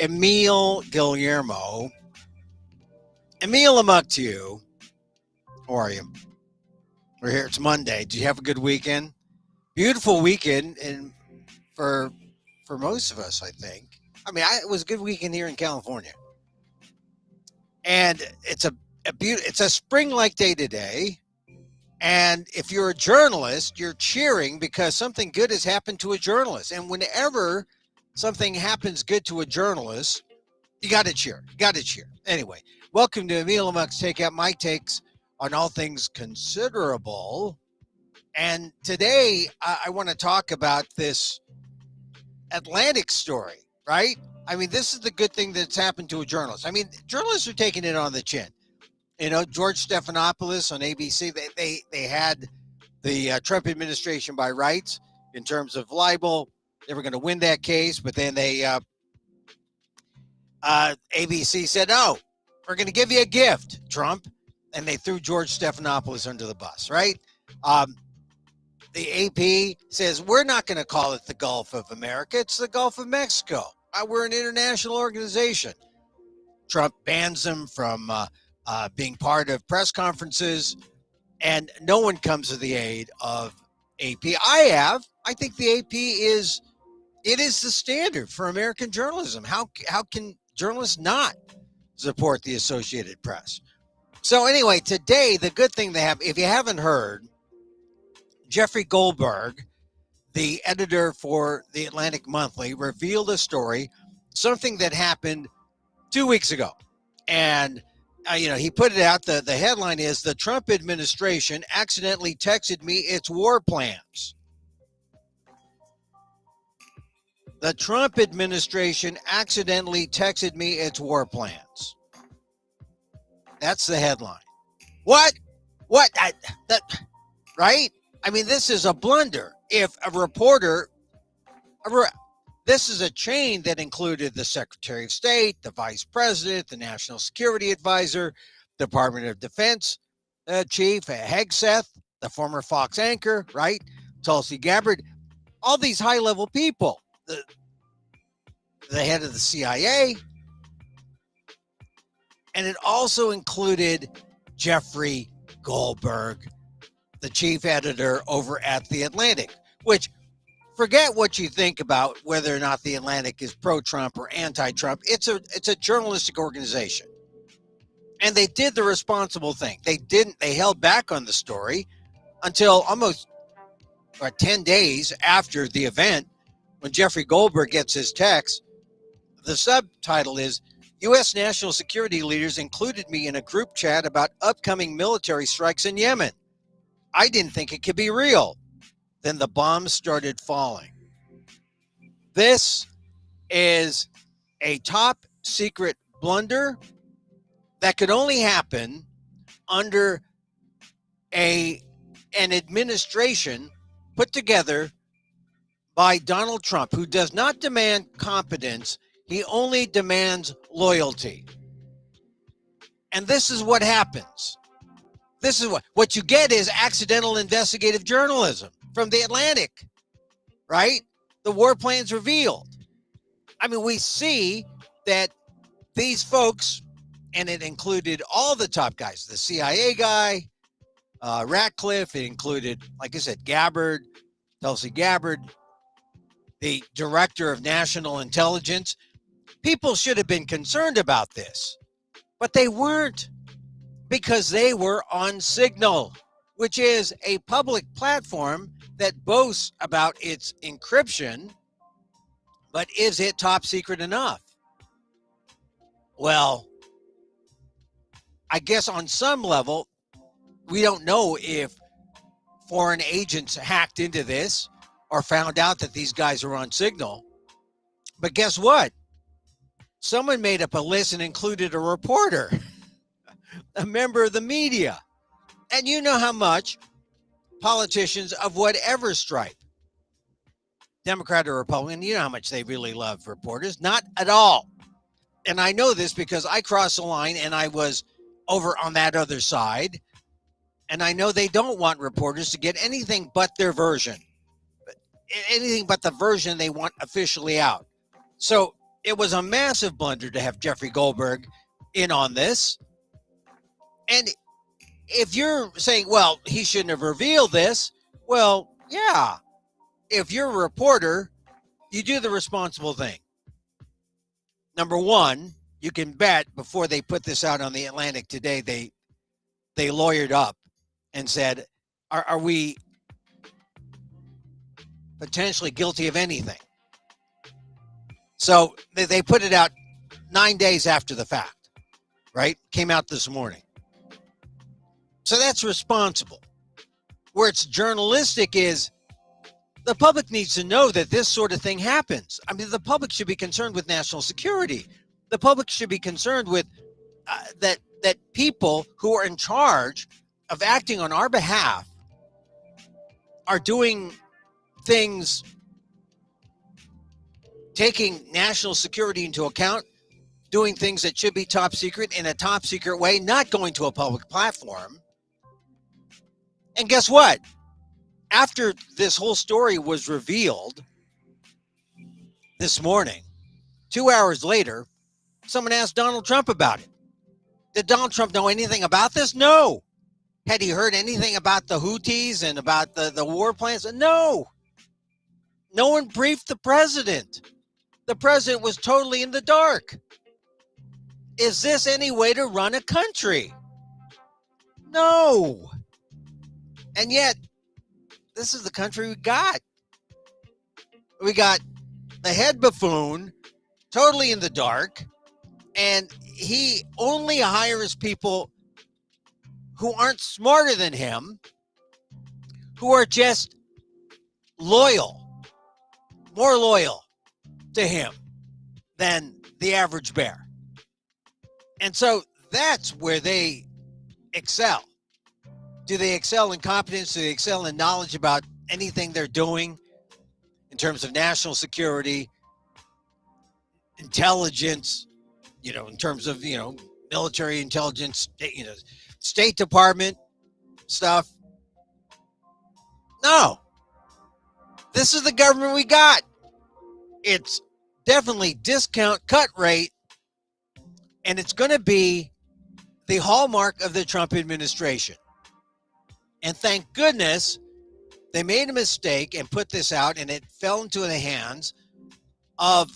Emil Guillermo. Emil Amok to you. How are you? We're here. It's Monday. Did you have a good weekend? Beautiful weekend, and for most of us, I think. It was a good weekend here in California, and it's a spring-like day today. And if you're a journalist, you're cheering because something good has happened to a journalist. And whenever something happens good to a journalist, you got to cheer. You got to cheer. Anyway, welcome to Emil Amok's Takeout, my takes on all things considerable. And today I want to talk about this Atlantic story, right? This is the good thing that's happened to a journalist. Journalists are taking it on the chin. George Stephanopoulos on ABC, they had the Trump administration by rights in terms of libel. They were going to win that case, but then ABC said, "No, we're going to give you a gift, Trump," and they threw George Stephanopoulos under the bus, right? The AP says, "We're not going to call it the Gulf of America. It's the Gulf of Mexico. We're an international organization." Trump bans them from being part of press conferences, and no one comes to the aid of AP. I think the AP is the standard for American journalism. How can journalists not support the Associated Press? So anyway, today, the good thing they have, if you haven't heard, Jeffrey Goldberg, the editor for the Atlantic Monthly, revealed a story, something that happened 2 weeks ago. And he put it out. The headline is, "The Trump administration accidentally texted me its war plans." The Trump administration accidentally texted me its war plans. That's the headline. What? Right? This is a blunder. If a reporter, this is a chain that included the Secretary of State, the Vice President, the National Security Advisor, Department of Defense Chief Hegseth, the former Fox anchor, right? Tulsi Gabbard, all these high-level people, the head of the CIA, and it also included Jeffrey Goldberg, the chief editor over at The Atlantic, which, forget what you think about whether or not The Atlantic is pro-Trump or anti-Trump. It's a journalistic organization. And they did the responsible thing. They held back on the story until almost 10 days after the event, when Jeffrey Goldberg gets his text. The subtitle is, "U.S. national security leaders included me in a group chat about upcoming military strikes in Yemen. I didn't think it could be real. Then the bombs started falling." This is a top secret blunder that could only happen under an administration put together by Donald Trump, who does not demand competence. He only demands loyalty. And this is what happens. This is what you get is accidental investigative journalism from The Atlantic, right? The war plans revealed. We see that these folks, and it included all the top guys, the CIA guy, Ratcliffe, it included, like I said, Gabbard, Tulsi Gabbard, the director of national intelligence. People should have been concerned about this, but they weren't, because they were on Signal, which is a public platform that boasts about its encryption, but is it top secret enough? Well, I guess on some level, we don't know if foreign agents hacked into this or found out that these guys are on Signal. But guess what? Someone made up a list and included a reporter, a member of the media. And you know how much politicians of whatever stripe, Democrat or Republican, you know how much they really love reporters. Not at all. And I know this because I crossed the line and I was over on that other side. And I know they don't want reporters to get anything but their version, anything but the version they want officially out. So it was a massive blunder to have Jeffrey Goldberg in on this. And if you're saying, well, he shouldn't have revealed this, well, yeah. If you're a reporter, you do the responsible thing. Number one, you can bet before they put this out on the Atlantic today, they lawyered up and said, are we potentially guilty of anything? So they put it out 9 days after the fact, right? Came out this morning. So that's responsible. Where it's journalistic is the public needs to know that this sort of thing happens. I mean, the public should be concerned with national security. The public should be concerned with that people who are in charge of acting on our behalf are doing things taking national security into account, doing things that should be top secret in a top secret way, not going to a public platform. And guess what? After this whole story was revealed this morning, 2 hours later, someone asked Donald Trump about it. Did Donald Trump know anything about this? No. Had he heard anything about the Houthis and about the war plans? No. No one briefed the president. The president was totally in the dark. Is this any way to run a country? No. And yet, this is the country we got. We got the head buffoon totally in the dark, and he only hires people who aren't smarter than him, who are just loyal, more loyal to him than the average bear. And so that's where they excel. Do they excel in competence? Do they excel in knowledge about anything they're doing in terms of national security, intelligence, in terms of, military intelligence, State Department stuff? No. This is the government we got. It's definitely discount cut rate, and it's going to be the hallmark of the Trump administration. And thank goodness they made a mistake and put this out, and it fell into the hands of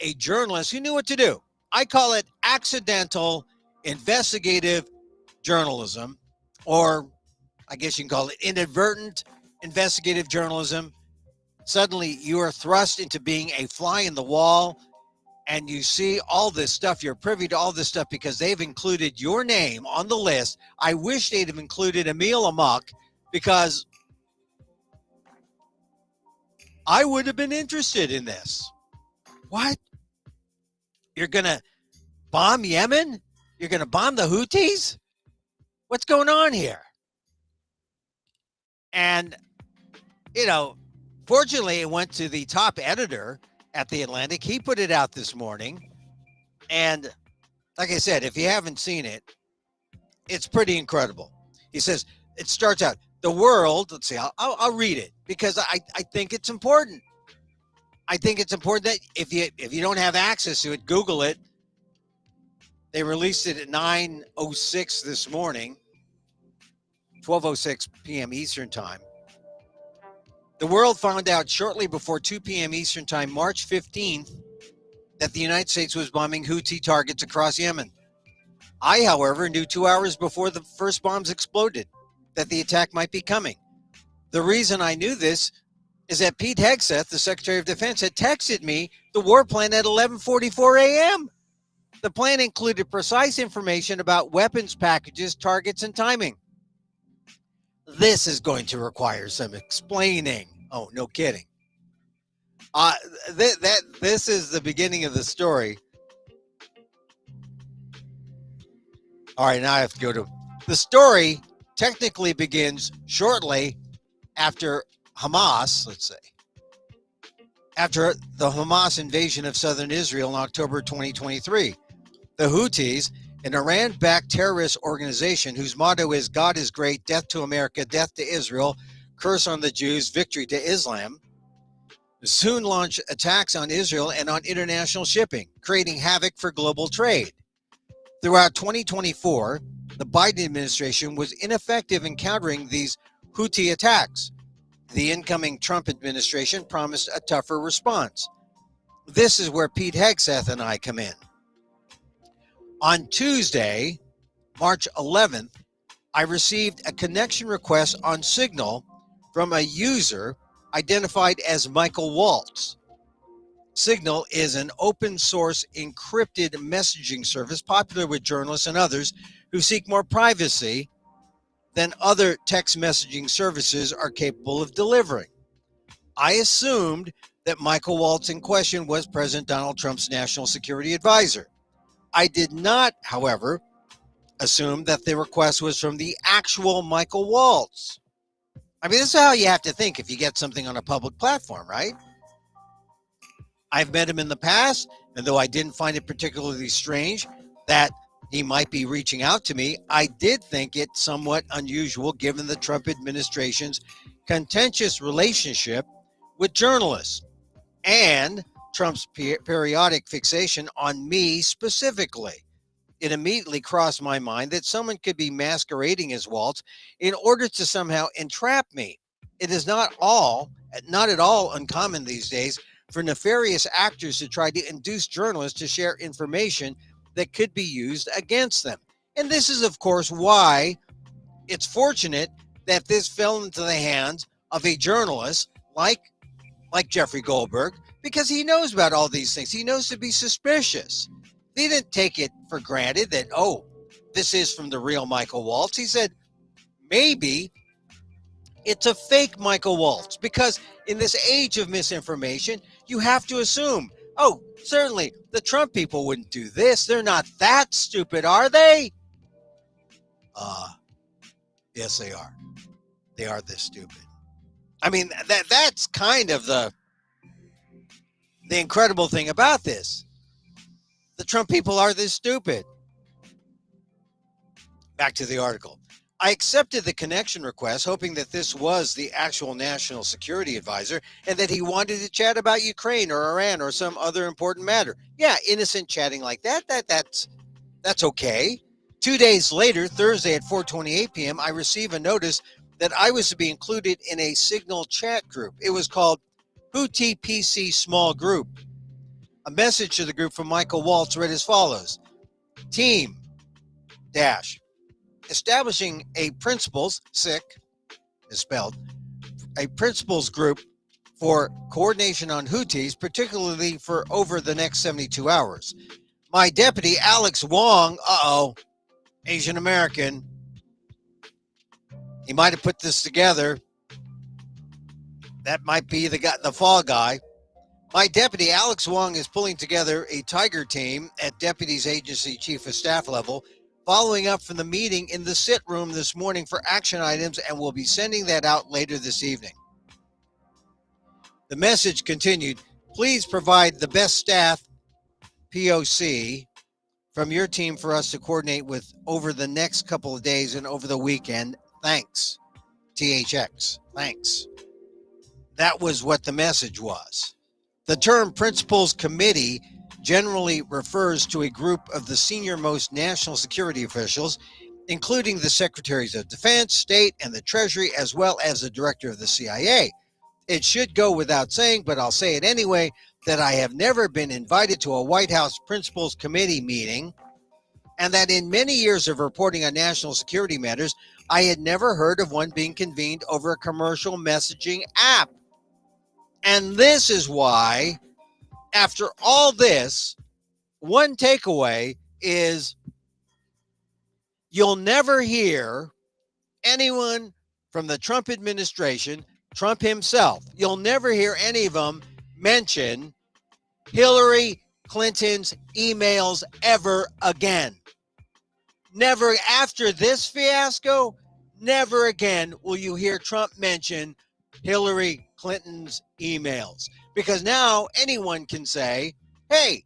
a journalist who knew what to do. I call it accidental investigative journalism, or I guess you can call it inadvertent investigative journalism. Suddenly you are thrust into being a fly in the wall, and you see all this stuff. You're privy to all this stuff because they've included your name on the list. I wish they'd have included Emil Amok, because I would have been interested in this. What? You're going to bomb Yemen? You're going to bomb the Houthis? What's going on here? And, fortunately, it went to the top editor at The Atlantic. He put it out this morning. And like I said, if you haven't seen it, it's pretty incredible. He says, it starts out, the world, let's see, I'll read it because I think it's important. I think it's important that if you don't have access to it, Google it. They released it at 9:06 this morning, 12:06 p.m. Eastern Time. The world found out shortly before 2 p.m. Eastern Time, March 15th, that the United States was bombing Houthi targets across Yemen. I, however, knew 2 hours before the first bombs exploded that the attack might be coming. The reason I knew this is that Pete Hegseth, the Secretary of Defense, had texted me the war plan at 11:44 a.m. The plan included precise information about weapons packages, targets, and timing. This is going to require some explaining. Oh, no kidding. This is the beginning of the story. All right, now I have to go to the story. Technically begins shortly after Hamas, let's say, after the Hamas invasion of southern Israel in October 2023. The Houthis, an Iran-backed terrorist organization whose motto is God is great, death to America, death to Israel, curse on the Jews, victory to Islam, soon launch attacks on Israel and on international shipping, creating havoc for global trade. Throughout 2024, the Biden administration was ineffective in countering these Houthi attacks. The incoming Trump administration promised a tougher response. This is where Pete Hegseth and I come in. On Tuesday, March 11th, I received a connection request on Signal from a user identified as Michael Waltz. Signal is an open source encrypted messaging service popular with journalists and others who seek more privacy than other text messaging services are capable of delivering. I assumed that Michael Waltz in question was President Donald Trump's national security advisor. I did not, however, assume that the request was from the actual Michael Waltz. I mean, this is how you have to think if you get something on a public platform, right? I've met him in the past, and though I didn't find it particularly strange that he might be reaching out to me, I did think it somewhat unusual given the Trump administration's contentious relationship with journalists and Trump's periodic fixation on me specifically. It immediately crossed my mind that someone could be masquerading as Waltz in order to somehow entrap me. It is not at all uncommon these days for nefarious actors to try to induce journalists to share information that could be used against them. And this is, of course, why it's fortunate that this fell into the hands of a journalist like Jeffrey Goldberg, because he knows about all these things. He knows to be suspicious. He didn't take it for granted that, oh, this is from the real Michael Waltz. He said, maybe it's a fake Michael Waltz, because in this age of misinformation, you have to assume, oh, certainly the Trump people wouldn't do this. They're not that stupid, are they? Yes, they are. They are this stupid. I mean, that's kind of the incredible thing about this. The Trump people are this stupid. Back to the article. I accepted the connection request, hoping that this was the actual national security advisor and that he wanted to chat about Ukraine or Iran or some other important matter. Yeah, innocent chatting like that's okay. 2 days later, Thursday at 4:28 p.m., I received a notice that I was to be included in a Signal chat group. It was called Houthi PC Small Group. A message to the group from Michael Waltz read as follows: Team dash establishing a principals, sick is spelled, a principals group for coordination on Houthis, particularly for over the next 72 hours. My deputy, Alex Wong, Asian American, he might have put this together. That might be the guy, the fall guy. My deputy, Alex Wong, is pulling together a Tiger team at Deputies Agency Chief of Staff level, following up from the meeting in the sit room this morning for action items, and we'll be sending that out later this evening. The message continued, please provide the best staff POC from your team for us to coordinate with over the next couple of days and over the weekend. Thanks. THX. Thanks. That was what the message was. The term Principals Committee generally refers to a group of the senior-most national security officials, including the Secretaries of Defense, State, and the Treasury, as well as the Director of the CIA. It should go without saying, but I'll say it anyway, that I have never been invited to a White House Principals Committee meeting, and that in many years of reporting on national security matters, I had never heard of one being convened over a commercial messaging app. And this is why, after all this, one takeaway is you'll never hear anyone from the Trump administration, Trump himself, you'll never hear any of them mention Hillary Clinton's emails ever again. Never, after this fiasco, never again will you hear Trump mention Hillary Clinton's emails. Because now anyone can say, hey,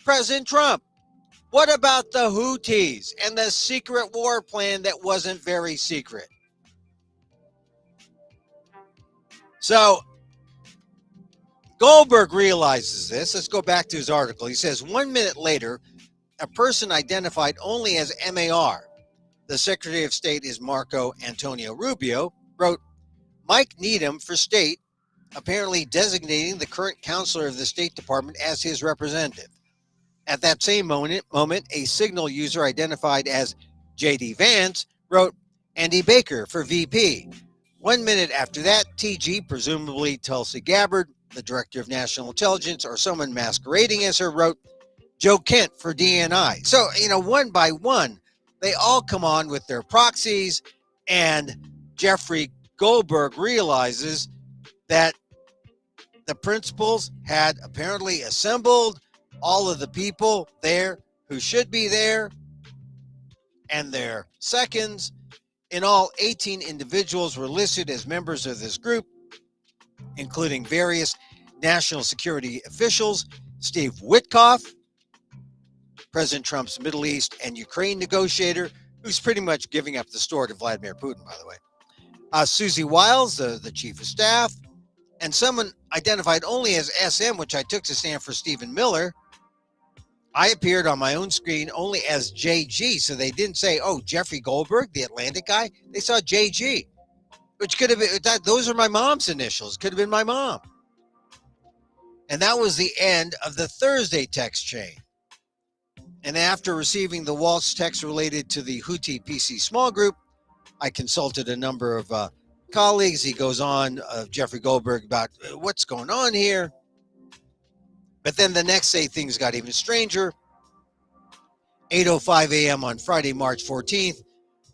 President Trump, what about the Houthis and the secret war plan that wasn't very secret? So Goldberg realizes this. Let's go back to his article. He says 1 minute later, a person identified only as MAR, the Secretary of State is Marco Antonio Rubio, wrote, Mike Needham for state, apparently designating the current counselor of the State Department as his representative. At that same moment, a Signal user identified as J.D. Vance wrote, Andy Baker for VP. 1 minute after that, TG, presumably Tulsi Gabbard, the Director of National Intelligence, or someone masquerading as her, wrote, Joe Kent for DNI. So, one by one, they all come on with their proxies, and Jeffrey Goldberg realizes that the principals had apparently assembled all of the people there who should be there and their seconds. In all, 18 individuals were listed as members of this group, including various national security officials, Steve Witkoff, President Trump's Middle East and Ukraine negotiator, who's pretty much giving up the store to Vladimir Putin, by the way, Susie Wiles, the chief of staff, and someone identified only as SM, which I took to stand for Stephen Miller. I appeared on my own screen only as JG, so they didn't say, oh, Jeffrey Goldberg, the Atlantic guy. They saw JG, which could have been, those are my mom's initials. Could have been my mom. And that was the end of the Thursday text chain. And after receiving the Waltz text related to the Houthi PC small group, I consulted a number of colleagues. He goes on, Jeffrey Goldberg, about what's going on here. But then the next day, things got even stranger. 8:05 a.m. on Friday, March 14th,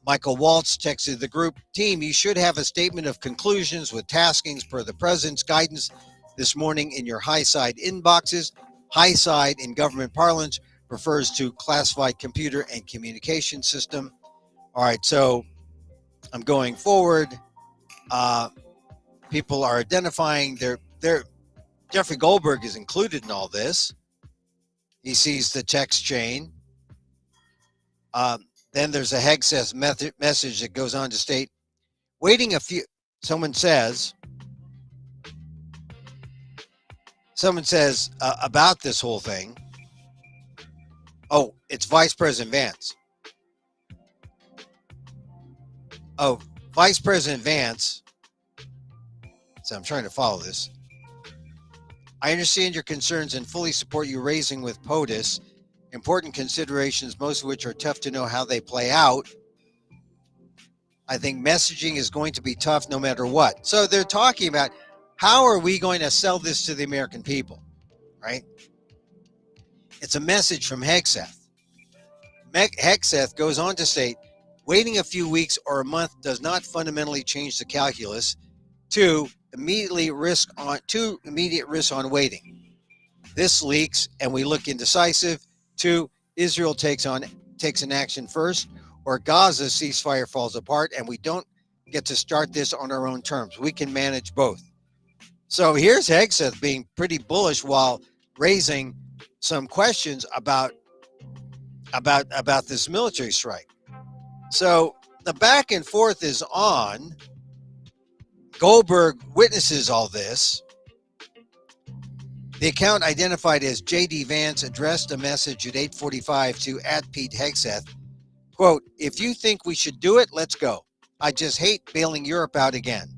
Michael Waltz texted the group, team, you should have a statement of conclusions with taskings per the president's guidance this morning in your high side inboxes. High side in government parlance refers to classified computer and communication system. All right, so I'm going forward. People are identifying their Jeffrey Goldberg is included in all this. He sees the text chain. Then there's a Hegseth message that goes on to state, someone says about this whole thing, oh, it's Vice President Vance. Oh, Vice President Vance. So I'm trying to follow this. I understand your concerns and fully support you raising with POTUS important considerations, most of which are tough to know how they play out. I think messaging is going to be tough no matter what. So they're talking about how are we going to sell this to the American people, right? It's a message from Hegseth. Hegseth goes on to state, waiting a few weeks or a month does not fundamentally change the calculus. Two, immediate risk on waiting. This leaks and we look indecisive. Two, Israel takes an action first, or Gaza ceasefire falls apart and we don't get to start this on our own terms. We can manage both. So here's Hegseth being pretty bullish while raising some questions about this military strike. So the back and forth is on. Goldberg witnesses all this. The account identified as J.D. Vance addressed a message at 8:45 to @Pete Hegseth. Quote, if you think we should do it, let's go. I just hate bailing Europe out again.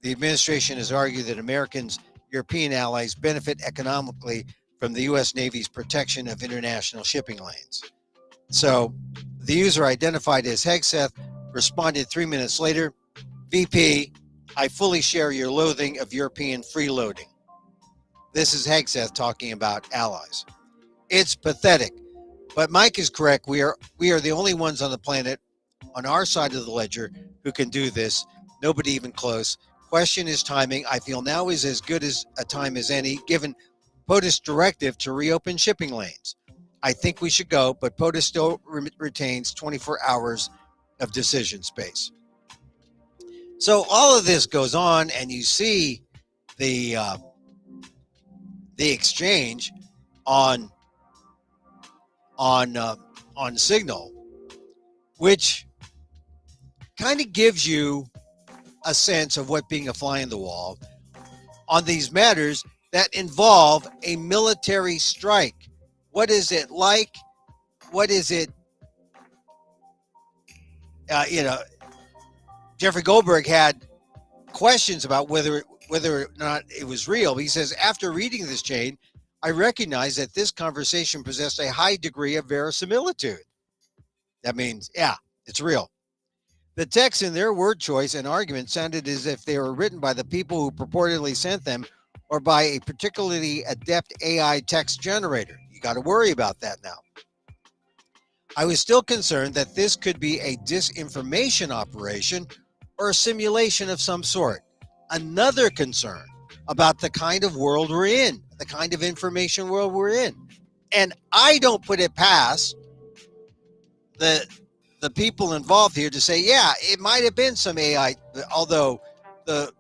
The administration has argued that Americans, European allies benefit economically from the U.S. Navy's protection of international shipping lanes. So the user identified as Hegseth responded 3 minutes later, VP, I fully share your loathing of European freeloading. This is Hegseth talking about allies. It's pathetic, but Mike is correct. We are the only ones on the planet on our side of the ledger who can do this. Nobody even close. Question is timing. I feel now is as good as a time as any, given POTUS directive to reopen shipping lanes. I think we should go, but POTUS still retains 24 hours of decision space. So all of this goes on, and you see the exchange on Signal, which kind of gives you a sense of what being a fly in the wall. on these matters that involve a military strike. What is it like? What is it? Jeffrey Goldberg had questions about whether or not it was real. He says, after reading this chain, I recognize that this conversation possessed a high degree of verisimilitude. That means, yeah, it's real. The text in their word choice and argument sounded as if they were written by the people who purportedly sent them or by a particularly adept AI text generator. You got to worry about that now. I was still concerned that this could be a disinformation operation or a simulation of some sort. Another concern about the kind of world we're in, the kind of information world we're in. And I don't put it past the people involved here to say, yeah, it might have been some AI, although the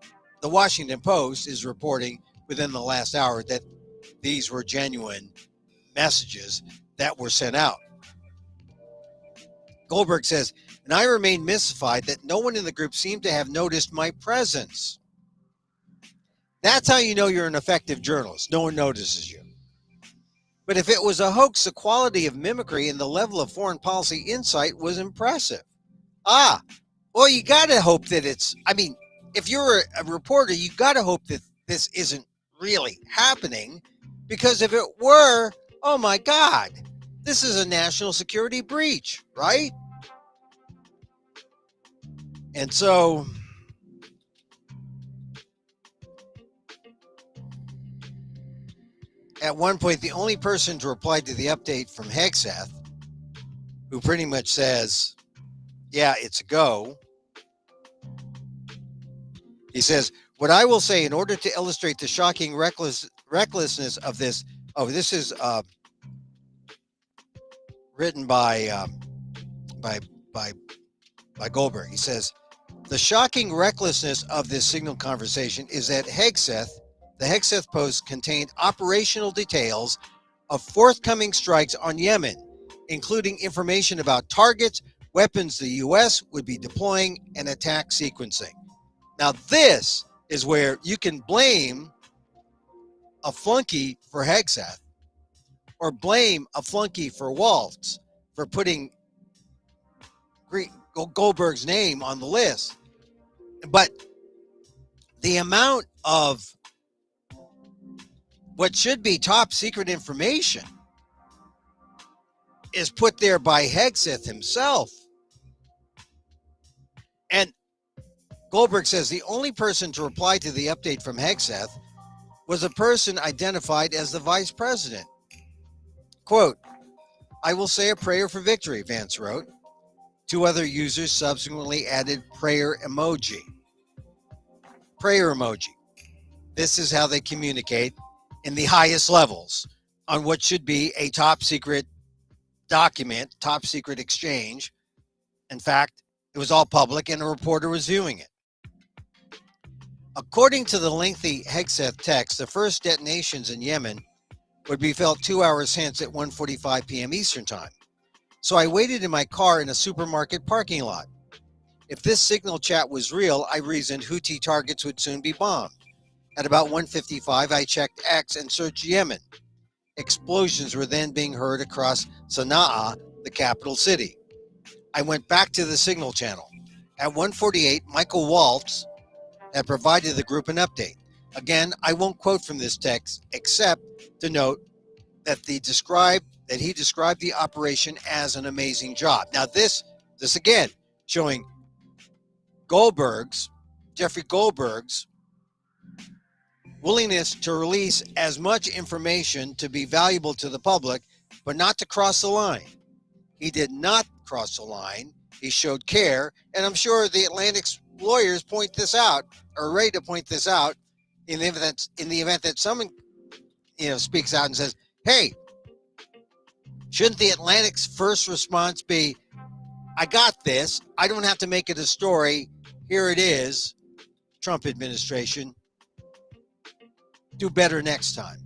Washington Post is reporting within the last hour that these were genuine messages that were sent out. Goldberg says, and I remain mystified that no one in the group seemed to have noticed my presence. That's how you know you're an effective journalist. No one notices you. But if it was a hoax, the quality of mimicry and the level of foreign policy insight was impressive. Well, you got to hope that if you're a reporter, you got to hope that this isn't really happening, because if it were, oh my God, this is a national security breach, right? And so at one point, the only person to reply to the update from Hegseth, who pretty much says, yeah, it's a go. He says, what I will say in order to illustrate the shocking recklessness of this. Oh, this is written by Goldberg. He says, the shocking recklessness of this signal conversation is that the Hegseth post contained operational details of forthcoming strikes on Yemen, including information about targets, weapons the U.S. would be deploying, and attack sequencing. Now, this is where you can blame a flunky for Hegseth or blame a flunky for Waltz for putting Goldberg's name on the list. But the amount of what should be top secret information is put there by Hegseth himself. And Goldberg says the only person to reply to the update from Hegseth was a person identified as the vice president. Quote, I will say a prayer for victory, Vance wrote. Two other users subsequently added prayer emoji. Prayer emoji. This is how they communicate in the highest levels on what should be a top secret document, top secret exchange. In fact, it was all public and a reporter was viewing it. According to the lengthy Hegseth text, the first detonations in Yemen would be felt 2 hours hence at 1:45 p.m. Eastern Time. So I waited in my car in a supermarket parking lot. If this signal chat was real, I reasoned Houthi targets would soon be bombed. At about 1:55, I checked X and searched Yemen. Explosions were then being heard across Sana'a, the capital city. I went back to the signal channel. At 1:48, Michael Waltz had provided the group an update. Again, I won't quote from this text, except to note that he described the operation as an amazing job. Now, this again, showing Jeffrey Goldberg's willingness to release as much information to be valuable to the public, but not to cross the line. He did not cross the line. He showed care, and I'm sure the Atlantic's lawyers point this out, or ready to point this out, in the event that someone, speaks out and says, "Hey, shouldn't the Atlantic's first response be, I got this. I don't have to make it a story. Here it is. Trump administration. Do better next time."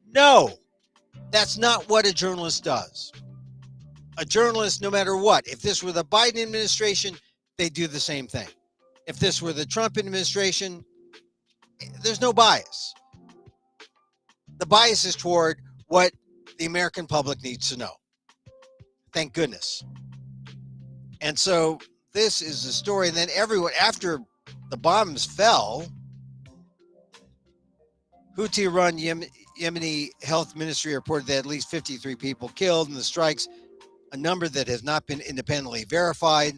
No, that's not what a journalist does. A journalist, no matter what, if this were the Biden administration, they do the same thing. If this were the Trump administration, there's no bias. The bias is toward what the American public needs to know. Thank goodness. And so this is the story. And then everyone, after the bombs fell, Houthi-run Yemeni Health Ministry reported that at least 53 people killed in the strikes, a number that has not been independently verified.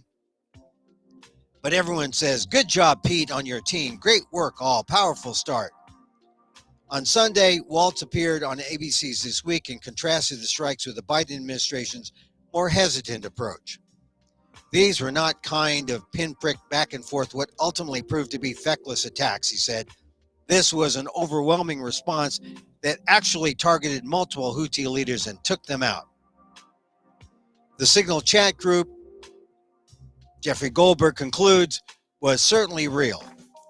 But everyone says, good job, Pete, on your team. Great work, all. Powerful start. On Sunday, Waltz appeared on ABC's This Week and contrasted the strikes with the Biden administration's more hesitant approach. These were not kind of pinprick back and forth what ultimately proved to be feckless attacks, he said. This was an overwhelming response that actually targeted multiple Houthi leaders and took them out. The Signal chat group, Jeffrey Goldberg concludes, was certainly real.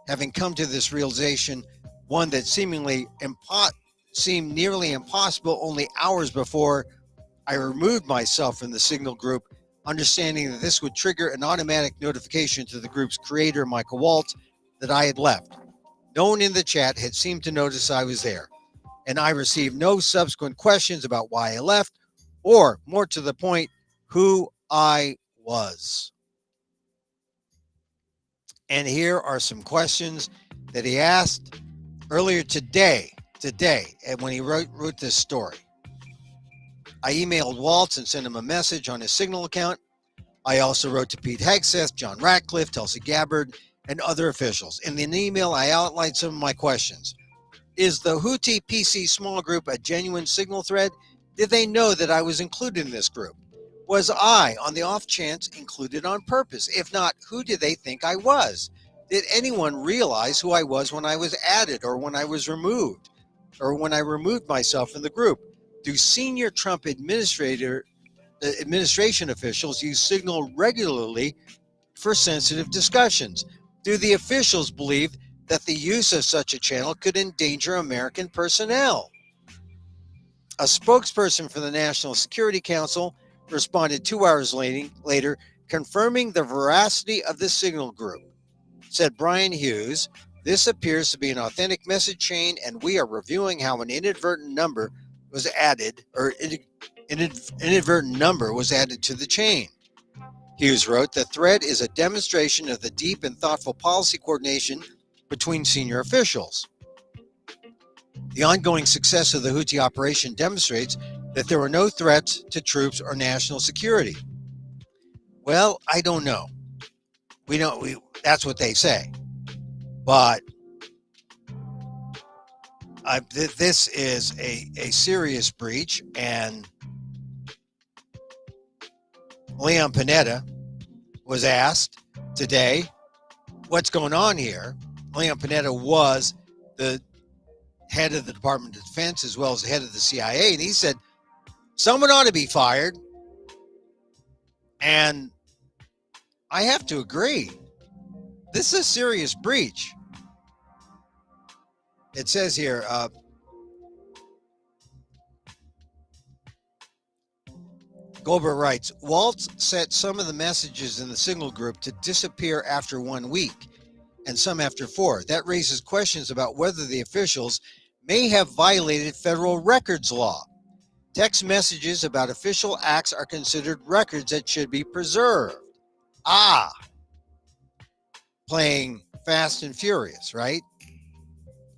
Having come to this realization, one that seemed nearly impossible only hours before I removed myself from the Signal group, understanding that this would trigger an automatic notification to the group's creator, Michael Waltz, that I had left. No one in the chat had seemed to notice I was there, and I received no subsequent questions about why I left, or, more to the point, who I was. And here are some questions that he asked earlier today, and when he wrote this story. I emailed Waltz and sent him a message on his Signal account. I also wrote to Pete Hegseth, John Ratcliffe, Tulsi Gabbard, and other officials. In an email, I outlined some of my questions. Is the Houthi PC small group a genuine Signal thread? Did they know that I was included in this group? Was I, on the off chance, included on purpose? If not, who did they think I was? Did anyone realize who I was when I was added or when I was removed or when I removed myself from the group? Do senior Trump administration officials use Signal regularly for sensitive discussions? Do the officials believe that the use of such a channel could endanger American personnel? A spokesperson for the National Security Council responded 2 hours later, confirming the veracity of the Signal group. Said Brian Hughes, this appears to be an authentic message chain, and we are reviewing how an inadvertent number was added, inadvertent number was added to the chain. Hughes wrote, the thread is a demonstration of the deep and thoughtful policy coordination between senior officials. The ongoing success of the Houthi operation demonstrates that there were no threats to troops or national security. Well, I don't know. That's what they say. But this is a serious breach, and Leon Panetta was asked today, what's going on here? Leon Panetta was the head of the Department of Defense as well as the head of the CIA, and he said, someone ought to be fired. And I have to agree. This is a serious breach. It says here, Goldberg writes, Waltz set some of the messages in the Signal group to disappear after 1 week and some after 4. That raises questions about whether the officials may have violated federal records law. Text messages about official acts are considered records that should be preserved. Playing Fast and Furious, right?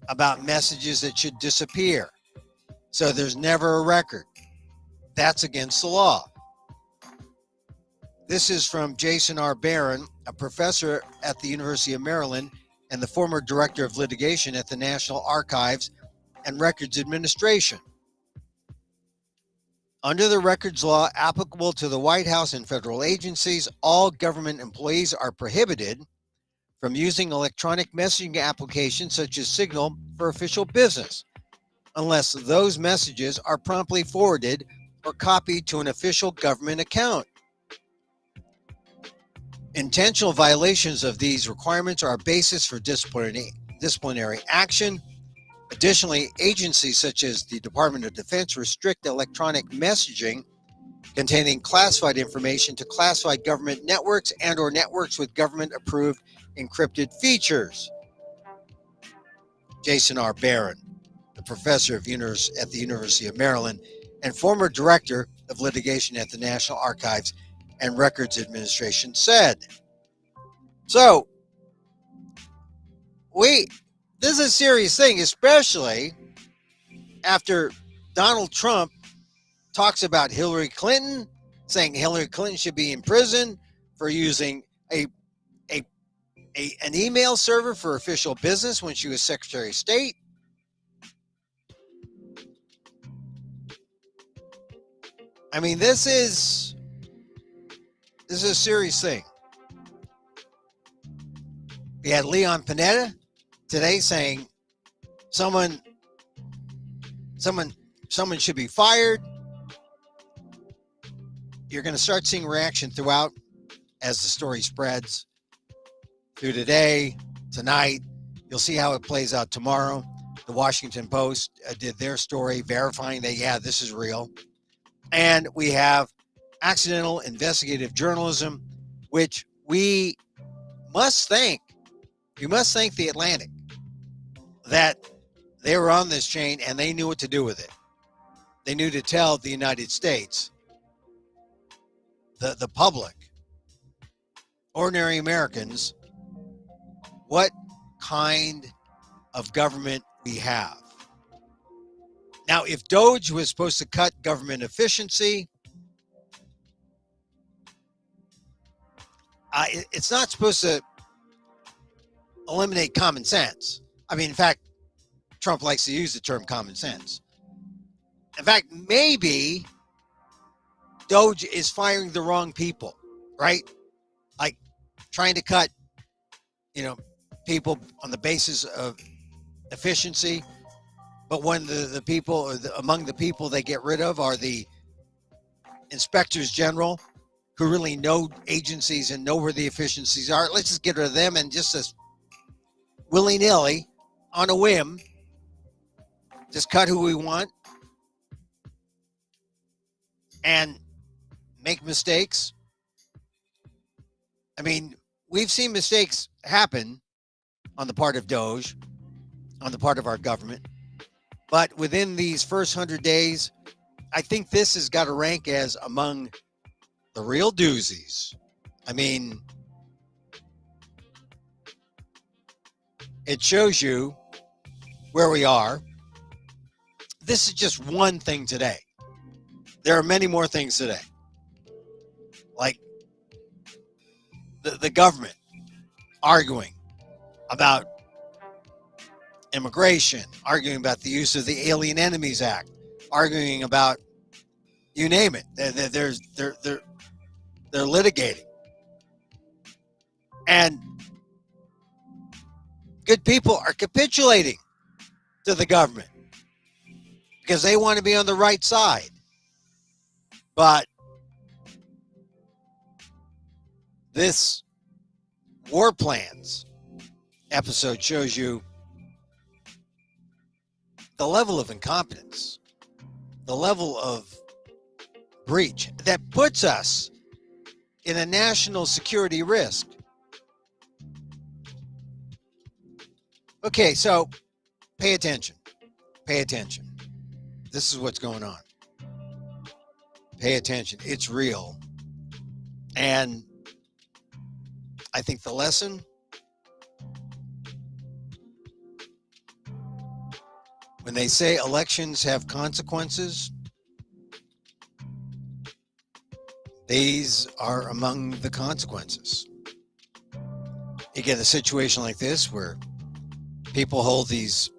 About messages that should disappear. So there's never a record. That's against the law. This is from Jason R. Barron, a professor at the University of Maryland and the former director of litigation at the National Archives and Records Administration. Under the records law applicable to the White House and federal agencies, all government employees are prohibited from using electronic messaging applications such as Signal for official business, unless those messages are promptly forwarded or copied to an official government account. Intentional violations of these requirements are a basis for disciplinary action. Additionally, agencies such as the Department of Defense restrict electronic messaging containing classified information to classified government networks and/or networks with government-approved encrypted features. Jason R. Barron, the professor at the University of Maryland and former director of litigation at the National Archives and Records Administration, said. So, this is a serious thing, especially after Donald Trump talks about Hillary Clinton, saying Hillary Clinton should be in prison for using an email server for official business when she was Secretary of State. I mean, this is a serious thing. We had Leon Panetta today saying someone should be fired. You're going to start seeing reaction throughout as the story spreads through today, tonight. You'll see how it plays out tomorrow. The Washington Post did their story verifying that, yeah, this is real. And we have accidental investigative journalism, which we must thank the Atlantic that they were on this chain and they knew what to do with it. They knew to tell the United States, the public, ordinary Americans, what kind of government we have. Now, if Doge was supposed to cut government efficiency, it's not supposed to eliminate common sense. I mean, in fact, Trump likes to use the term common sense. In fact, maybe Doge is firing the wrong people, right? Like trying to cut, people on the basis of efficiency. But when the people, among the people they get rid of are the inspectors general who really know agencies and know where the efficiencies are. Let's just get rid of them and just as willy-nilly, on a whim, just cut who we want and make mistakes. I mean, we've seen mistakes happen on the part of Doge, on the part of our government. But within these first 100 days, I think this has got to rank as among the real doozies. I mean, it shows you where we are. This is just one thing today. There are many more things today. Like the government arguing about immigration, arguing about the use of the Alien Enemies Act, arguing about, you name it. They're litigating. And good people are capitulating to the government because they want to be on the right side. But this war plans episode shows you the level of incompetence, the level of breach that puts us in a national security risk. Okay, so pay attention. Pay attention. This is what's going on. Pay attention. It's real. And I think the lesson, when they say elections have consequences, these are among the consequences. You get a situation like this where people hold these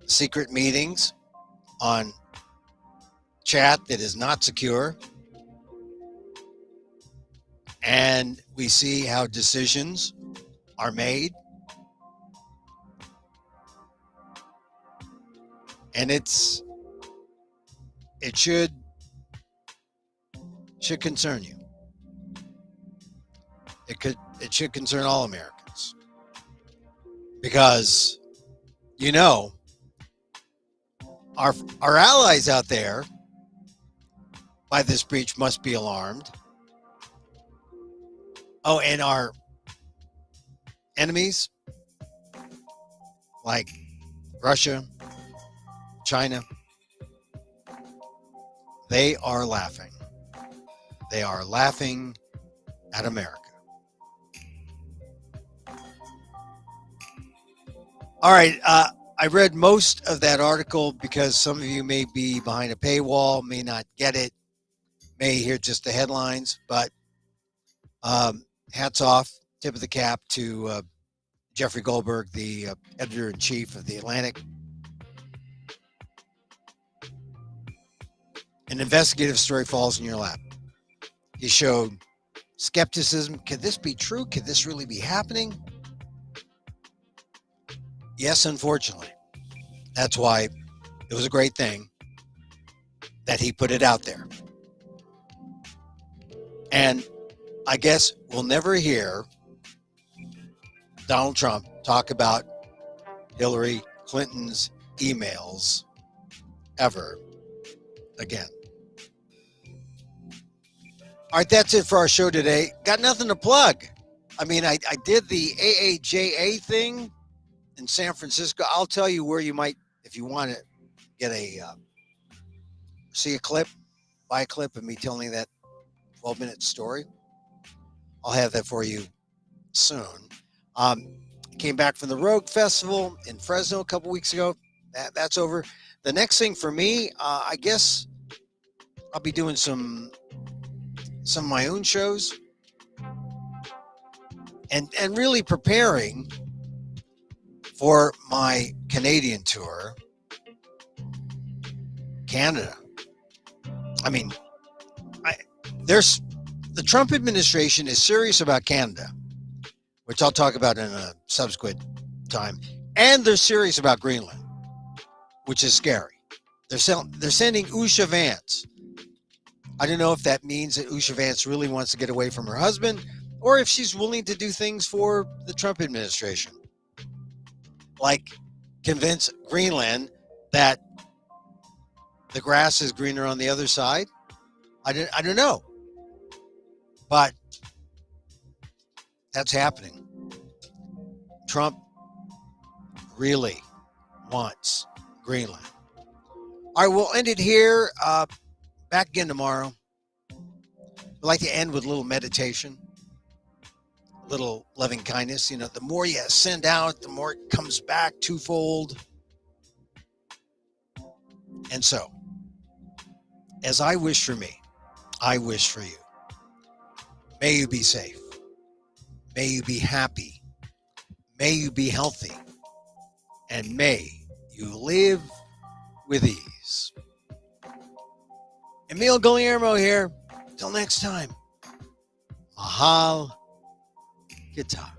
secret meetings on chat that is not secure, and we see how decisions are made, and it should concern you. It should concern all Americans, because our allies out there by this breach must be alarmed. Oh, and our enemies like Russia, China, they are laughing. They are laughing at America. All right. I read most of that article because some of you may be behind a paywall, may not get it, may hear just the headlines, but hats off, tip of the cap to Jeffrey Goldberg, the editor-in-chief of The Atlantic. An investigative story falls in your lap. He showed skepticism. Could this be true? Could this really be happening? Yes, unfortunately. That's why it was a great thing that he put it out there. And I guess we'll never hear Donald Trump talk about Hillary Clinton's emails ever again. All right, that's it for our show today. Got nothing to plug. I mean, I did the AAJA thing in San Francisco. I'll tell you where you might, if you want to get see a clip, buy a clip of me telling that 12-minute story. I'll have that for you soon. Came back from the Rogue Festival in Fresno a couple weeks ago. That's over. The next thing for me, I guess I'll be doing some of my own shows and really preparing for my Canadian tour. Canada. I mean, the Trump administration is serious about Canada, which I'll talk about in a subsequent time, and they're serious about Greenland, which is scary. They're sending Usha Vance. I don't know if that means that Usha Vance really wants to get away from her husband, or if she's willing to do things for the Trump administration, like convince Greenland that the grass is greener on the other side. I don't know, but that's happening. Trump really wants Greenland. All right, we'll end it here. Back again tomorrow. I'd like to end with a little meditation, a little loving kindness. You know, the more you send out, the more it comes back twofold. And so, as I wish for me, I wish for you. May you be safe. May you be happy. May you be healthy. And may you live with ease. Emil Guillermo here. Till next time. Mahal Guitar.